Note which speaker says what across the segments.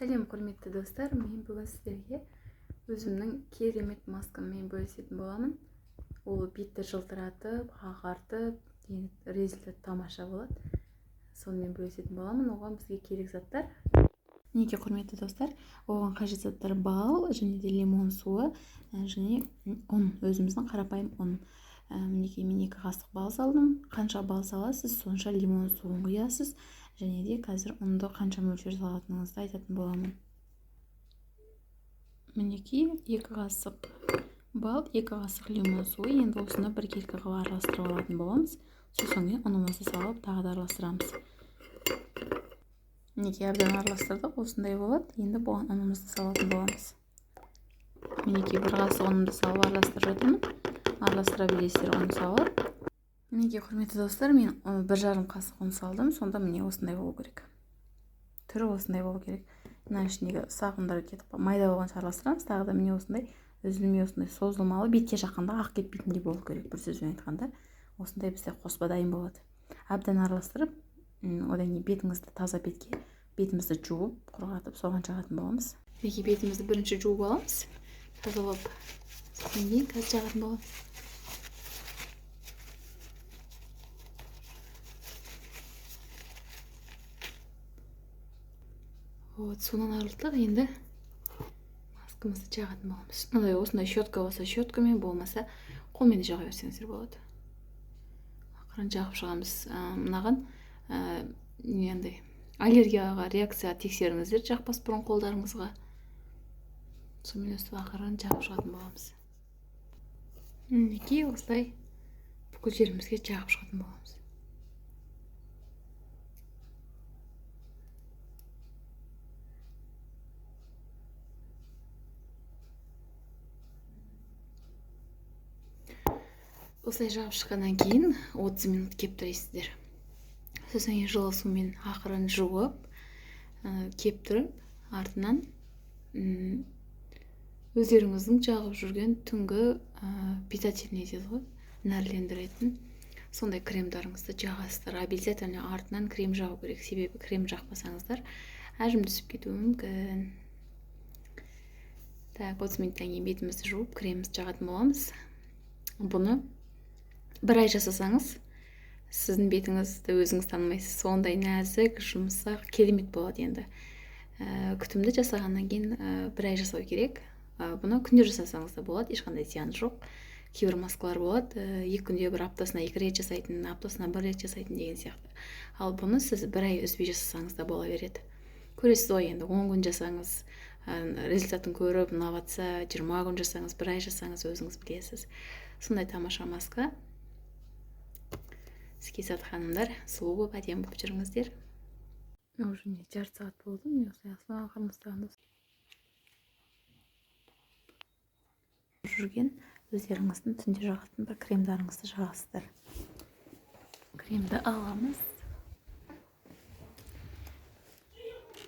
Speaker 1: Сәлем құрметті достар, мен бүгін сіздерге өзімнің керемет маскаммен бөлісетін боламын. Ол бетті жылтыратып, ағартып, результат тамаша болады. Сонымен бөлісетін боламын. Оған бізге керек заттар. Мінекей құрметті достар, оған қажет заттар бал және де лимон суы және ұн, өзіміздің қарапайым ұн. Мінекей мен 2 қасық бал салдым. Қанша бал саласыз, сонша лимон суын құясыз. Және де қазір ұнды қанша мөлшер салатыныңызды айтатын боламын. Мінекей 2 қасық бал, 2 қасық лимон суы. Енді осыны бір-екі қылып араластырып алатын боламыз. Сосын кейін ұнымызды салып тағы да араластырамыз. Мінекей әбден араластырдық, осындай болады. Енді бұған ұнымызды салатын боламыз. Мінекей 1 қасық ұнымды салып араластырып жатырмын. Араластыра бересіздер ұн салып. Мінекей құрметті достар, мен 1,5 қасық ұн салдым. Сонда міне осындай болу керек. Түрі осындай болу керек. Мына ішіндегі сағымдар кетіп майда болғанша араластырамыз. Тағы да міне осындай үзілмей, осындай созылмалы, бетке жаққанда ақ кетпейтіндей болу керек. Бір сөзбен айтқанда, осындай бізде қоспа дайын болады. Әбден араластырып, одан кейін бетіңізді таза бетке, бетімізді жуып, құрғатып, соған жағатын боламыз. Мінекей бетімізді бірінші жуып аламыз. Тазалап, содан кейін қазір жағатын боламыз. Суынан арылттық, енді маскамызды жағатын боламыз. Осындай щетка болса щеткамен, болмаса қолмен де жаға берсеңіздер болады. Ақырын жағып шығамыз. Мынаған енді аллергияға реакция тексеріңіздер, жақпас бұрын қолдарыңызға. Сонымен өстіп ақырын жағып шығатын боламыз. Мінекей осылай бүкіл жерімізге жағып шығатын боламыз. Осылай жағып шыққаннан кейін 30 минут кептіресіздер. Сосын жылы сумен ақырын жуып, кептіріп, артынан өздеріңіздің жағып жүрген түнгі питательный дейді ғой, нәрлендіретін сондай кремдарыңызды жағасыздар. Обязательно артынан крем жағу керек, себебі крем жақпасаңыздар әжім түсіп кетуі мүмкін. Так, 30 минуттан кейін бетімізді жуып, кремімізді жағатын боламыз. Бұны 1 ай жасасаңыз, сіздің бетіңізді өзіңіз танымайсыз. Сондай нәзік, жұмсақ, керемет болады енді. Күтімді жасағаннан кейін 1 ай жасау керек. Бұны күнде жасасаңыз да болады, ешқандай зияны жоқ. Кейбір маскалар болады, 2 күнде бір, аптасына 2 рет жасайтын, аптасына 1 рет жасайтын деген сияқты. Ал бұны сіз 1 ай үзбей жасасаңыз да бола береді. Көресіз ғой, енді 10 күн жасаңыз, результатын көріп, ұнаватса, 20 күн жасаңыз, 1 ай жасаңыз, өзіңіз білесіз. Сондай тамаша маска. Сізге ханымдар, сұлу болып, әдемі болып жүріңіздер. Уже жарты сағат болды, мен осылай асылған қармыстағанда жүрген өздеріңіздің түнде жағатын бір кремдарыңызды жағасыздар. Кремді аламыз.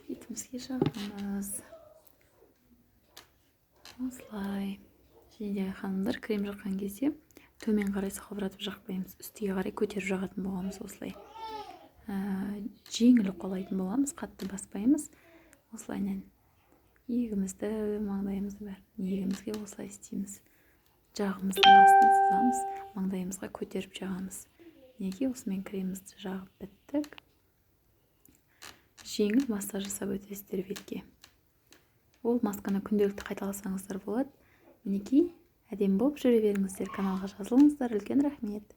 Speaker 1: Бетімізге жағамыз. Осылай. Және де ханымдар, крем жаққан кезде төмен қарай салбыратып жақпаймыз, үстіге қарай көтеріп жағатын боламыз. Осылай жеңіл қолайтын боламыз, қатты баспаймыз. Осылайнан иегімізді, маңдайымызды бәрін иегімізге осылай істейміз. Жағымыздың астын сызамыз, маңдайымызға көтеріп жағамыз. Неге осымен кремімізді жағып біттік. Жеңіл массаж жасап өтесіздер бетке. Ол масканы күнделікті қайталасаңыздар болады. Мінекей әдемі болып жүре беріңіздер. Каналға жазылыңыздар. Үлкен рахмет.